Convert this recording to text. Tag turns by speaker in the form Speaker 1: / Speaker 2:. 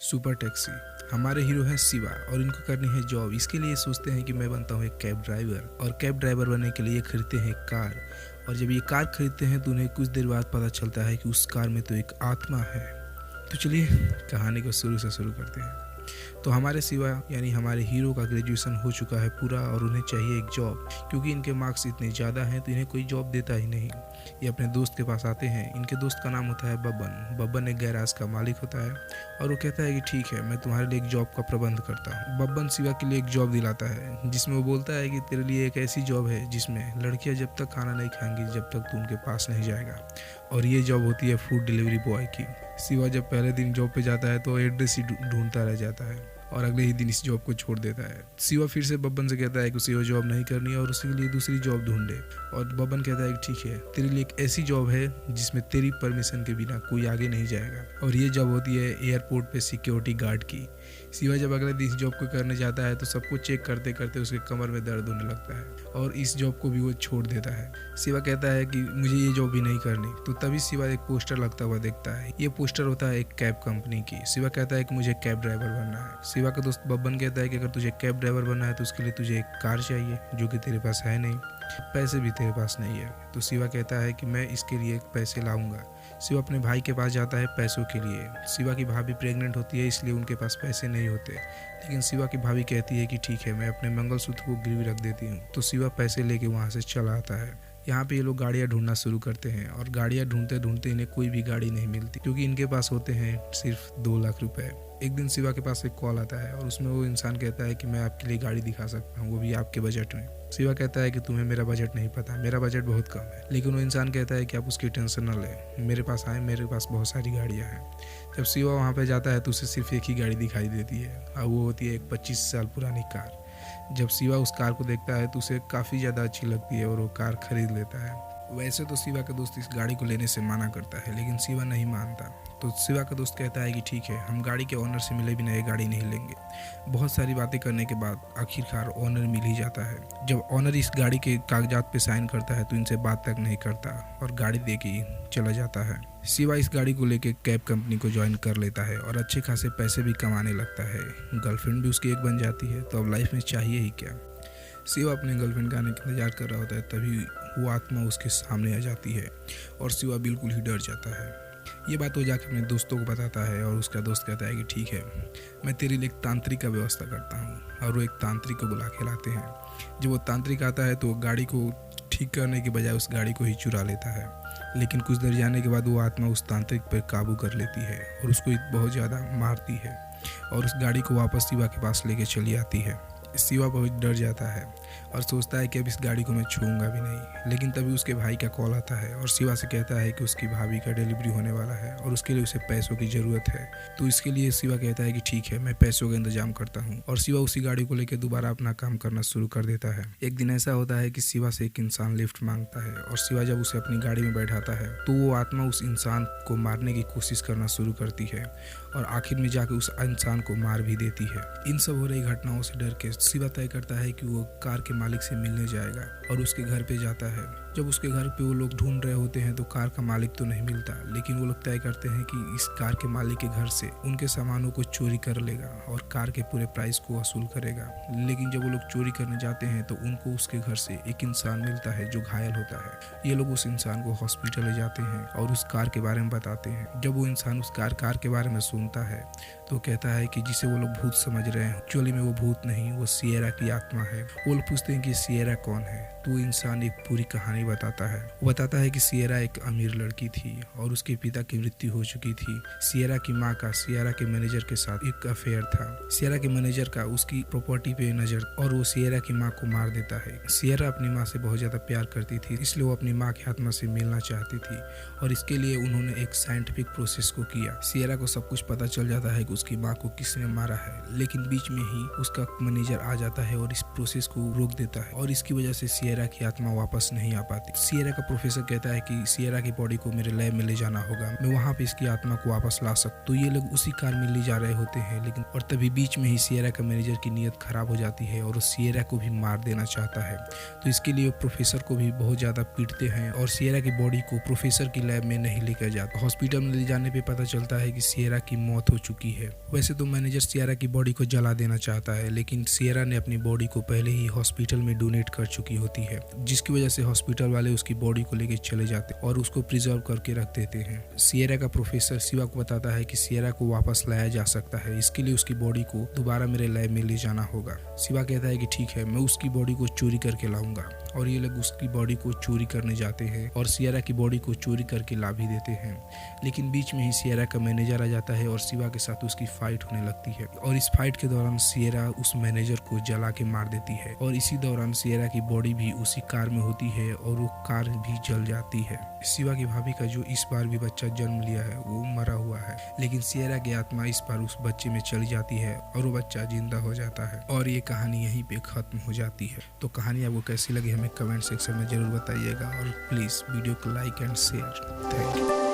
Speaker 1: Super taxi. हमारे hero हैं शिवा और इनको करनी है जॉब। इसके लिए सोचते हैं कि मैं बनता हूँ एक कैब ड्राइवर, और कैब ड्राइवर बनने के लिए खरीदते हैं कार। और जब ये कार खरीदते हैं तो उन्हें कुछ देर बाद पता चलता है कि उस कार में तो एक आत्मा है। तो चलिए कहानी को शुरू से शुरू करते हैं। तो हमारे शिवा यानी हमारे हीरो का ग्रेजुएशन हो चुका है पूरा, और उन्हें चाहिए एक जॉब। क्योंकि इनके मार्क्स इतने ज़्यादा हैं तो इन्हें कोई जॉब देता ही नहीं। ये अपने दोस्त के पास आते हैं। इनके दोस्त का नाम होता है बब्बन। बब्बन एक गैराज का मालिक होता है और वो कहता है कि ठीक है, मैं तुम्हारे लिए एक जॉब का प्रबंध करता हूँ। बब्बन शिवा के लिए एक जॉब दिलाता है, जिसमें वो बोलता है कि तेरे लिए एक ऐसी जॉब है जिसमें लड़कियाँ जब तक खाना नहीं खाएंगी जब तक तू उनके पास नहीं जाएगा। और ये जॉब होती है फूड डिलीवरी बॉय की। शिवा जब पहले दिन जॉब पे जाता है तो एड्रेस ही ढूंढता रह जाता है और अगले ही दिन इस जॉब को छोड़ देता है। शिवा फिर से बब्बन से कहता है कि उसे वो जॉब नहीं करनी है और उसके लिए दूसरी जॉब ढूंढे। और बब्बन कहता है कि ठीक है, तेरे लिए एक ऐसी जॉब है जिसमें तेरी परमिशन के बिना कोई आगे नहीं जाएगा। और ये जॉब होती है एयरपोर्ट पे सिक्योरिटी गार्ड की। शिवा जब अगले दिन इस जॉब को करने जाता है तो सबको चेक करते करते उसके कमर में दर्द होने लगता है और इस जॉब को भी वो छोड़ देता है। शिवा कहता है कि मुझे ये जॉब भी नहीं करनी। तो तभी शिवा एक पोस्टर लगता हुआ देखता है। ये पोस्टर होता है एक कैब कंपनी की। शिवा कहता है कि मुझे कैब ड्राइवर बनना है। शिवा का दोस्त बब्बन कहता है कि अगर तुझे कैब ड्राइवर बनना है तो उसके लिए तुझे एक कार चाहिए, जो कि तेरे पास है नहीं, पैसे भी तेरे पास नहीं है। तो शिवा कहता है कि मैं इसके लिए पैसे लाऊंगा। शिवा अपने भाई के पास जाता है पैसों के लिए। शिवा की भाभी प्रेग्नेंट होती है, इसलिए उनके पास पैसे नहीं होते। लेकिन शिवा की भाभी कहती है कि ठीक है, मैं अपने मंगलसूत्र को गिरवी रख देती हूँ। तो शिवा पैसे लेके वहाँ से चला आता है। यहाँ पे ये लोग गाड़ियाँ ढूंढना शुरू करते हैं और गाड़ियाँ ढूंढते ढूंढते इन्हें कोई भी गाड़ी नहीं मिलती, क्योंकि इनके पास होते हैं सिर्फ 2 लाख रुपए। एक दिन शिवा के पास एक कॉल आता है और उसमें वो इंसान कहता है कि मैं आपके लिए गाड़ी दिखा सकता हूँ, वो भी आपके बजट में। शिवा कहता है कि तुम्हें मेरा बजट नहीं पता, मेरा बजट बहुत कम है। लेकिन वो इंसान कहता है कि आप उसकी टेंशन न लें, मेरे पास आए, मेरे पास बहुत सारी गाड़ियाँ हैं। जब शिवा वहाँ पे जाता है तो उसे सिर्फ एक ही गाड़ी दिखाई देती है और वो होती है एक 25 साल पुरानी कार। जब शिवा उस कार को देखता है तो उसे काफ़ी ज़्यादा अच्छी लगती है और वो कार खरीद लेता है। वैसे तो शिवा का दोस्त इस गाड़ी को लेने से मना करता है, लेकिन शिवा नहीं मानता। तो शिवा का दोस्त कहता है कि ठीक है, हम गाड़ी के ओनर से मिले बिना ये गाड़ी नहीं लेंगे। बहुत सारी बातें करने के बाद आखिरकार ओनर मिल ही जाता है। जब ओनर इस गाड़ी के कागजात पे साइन करता है तो इनसे बात तक नहीं करता और गाड़ी दे के चला जाता है। शिवा इस गाड़ी को लेके कैब कंपनी को ज्वाइन कर लेता है और अच्छे खासे पैसे भी कमाने लगता है। गर्लफ्रेंड भी उसकी एक बन जाती है। तो अब लाइफ में चाहिए ही क्या। शिवा अपने गर्लफ्रेंड का आने का इंतजार कर रहा होता है, तभी वो आत्मा उसके सामने आ जाती है और शिवा बिल्कुल ही डर जाता है। ये बात वो जाकर अपने दोस्तों को बताता है और उसका दोस्त कहता है कि ठीक है, मैं तेरे लिए एक तांत्रिक का व्यवस्था करता हूँ। और वो एक तांत्रिक को बुला के लाते हैं। जब वो तांत्रिक आता है तो गाड़ी को ठीक करने के बजाय उस गाड़ी को ही चुरा लेता है। लेकिन कुछ देर जाने के बाद वो आत्मा उस तांत्रिक पर काबू कर लेती है और उसको बहुत ज़्यादा मारती है और उस गाड़ी को वापस शिवा के पास लेके चली आती है। शिवा बहुत डर जाता है और सोचता है कि अब इस गाड़ी को मैं छूऊंगा भी नहीं। लेकिन तभी उसके भाई का कॉल आता है और शिवा से कहता है कि उसकी भाभी का डिलीवरी होने वाला है और उसके लिए उसे पैसों की ज़रूरत है। तो इसके लिए शिवा कहता है कि ठीक है, मैं पैसों का इंतजाम करता हूँ। और शिवा उसी गाड़ी को लेकर दोबारा अपना काम करना शुरू कर देता है। एक दिन ऐसा होता है कि शिवा से एक इंसान लिफ्ट मांगता है और शिवा जब उसे अपनी गाड़ी में बैठाता है तो वो आत्मा उस इंसान को मारने की कोशिश करना शुरू करती है और आखिर में जाकर उस इंसान को मार भी देती है। इन सब हो रही घटनाओं से डर के शिवा तय करता है कि वो कार के मालिक से मिलने जाएगा और उसके घर पे जाता है। जब उसके घर पे वो लोग ढूंढ रहे होते हैं तो कार का मालिक तो नहीं मिलता, लेकिन वो लोग तय करते हैं कि इस कार के मालिक के घर से उनके सामानों को चोरी कर लेगा और कार के पूरे प्राइस को वसूल करेगा। लेकिन जब वो लोग चोरी करने जाते हैं तो उनको उसके घर से एक इंसान मिलता है जो घायल होता है। ये लोग उस इंसान को हॉस्पिटल ले जाते हैं और उस कार के बारे में बताते हैं। जब वो इंसान उस कार के बारे में सुनता है तो कहता है कि जिसे वो लोग भूत समझ रहे हैं, एक्चुअली में वो भूत नहीं, वो सिएरा की आत्मा है। वो लोग पूछते हैं कि सिएरा कौन है, तो वो इंसान एक पूरी कहानी बताता है। वो बताता है कि सिएरा एक अमीर लड़की थी और उसके पिता की मृत्यु हो चुकी थी। सिएरा की माँ का सिएरा के मैनेजर के साथ एक अफेयर था। सिएरा के मैनेजर का उसकी प्रॉपर्टी पे नजर और वो सिएरा की माँ को मार देता है। सिएरा अपनी माँ से बहुत ज्यादा प्यार करती थी, इसलिए वो अपनी माँ की आत्मा से मिलना चाहती थी और इसके लिए उन्होंने एक साइंटिफिक प्रोसेस को किया। सिएरा को सब कुछ पता चल जाता है कि उसकी माँ को किसने मारा है, लेकिन बीच में ही उसका मैनेजर आ जाता है और इस प्रोसेस को रोक देता है और इसकी वजह से सिएरा की आत्मा वापस नहीं आ पाती। पाती। सियरा का प्रोफेसर कहता है कि सियरा की बॉडी को मेरे लैब में ले जाना होगा, मैं वहाँ पे इसकी आत्मा को वापस ला सकता। तो ये लोग उसी कार में ले जा रहे होते हैं, लेकिन और तभी बीच में ही सियरा का मैनेजर की नीयत खराब हो जाती है और वो सियरा को भी मार देना चाहता है। तो इसके लिए प्रोफेसर को भी बहुत ज़्यादा पीटते हैं और सियरा की बॉडी को प्रोफेसर की लैब में नहीं लेकर जाता। हॉस्पिटल में ले जाने पे पता चलता है कि सियरा की मौत हो चुकी है। वैसे तो मैनेजर सियरा की बॉडी को जला देना चाहता है, लेकिन सियरा ने अपनी बॉडी को पहले ही हॉस्पिटल में डोनेट कर चुकी होती है, जिसकी वजह से हॉस्पिटल वाले उसकी बॉडी को लेकर चले जाते और उसको प्रिजर्व करके रख देते हैं। सियरा का प्रोफेसर शिवा को बताता है कि सियरा को वापस लाया जा सकता है, इसके लिए उसकी बॉडी को दोबारा मेरे लैब में ले जाना होगा। शिवा कहता है कि ठीक है, मैं उसकी बॉडी को चोरी करके लाऊंगा। और ये लोग उसकी बॉडी को चोरी करने जाते हैं और सियरा की बॉडी को चोरी करके ला भी देते हैं। लेकिन बीच में ही सियरा का मैनेजर आ जाता है और शिवा के साथ उसकी फाइट होने लगती है और इस फाइट के दौरान सियरा उस मैनेजर को जला के मार देती है और इसी दौरान सियरा की बॉडी भी उसी कार में होती है और वो कार भी जल जाती है। शिवा की भाभी का जो इस बार भी बच्चा जन्म लिया है वो मरा हुआ है, लेकिन सियरा की आत्मा इस बार उस बच्चे में चली जाती है और वो बच्चा जिंदा हो जाता है और ये कहानी यहीं पे खत्म हो जाती है। तो कहानी आपको कैसी लगी हमें कमेंट सेक्शन में जरूर बताइएगा और प्लीज वीडियो को like and share. Thank you.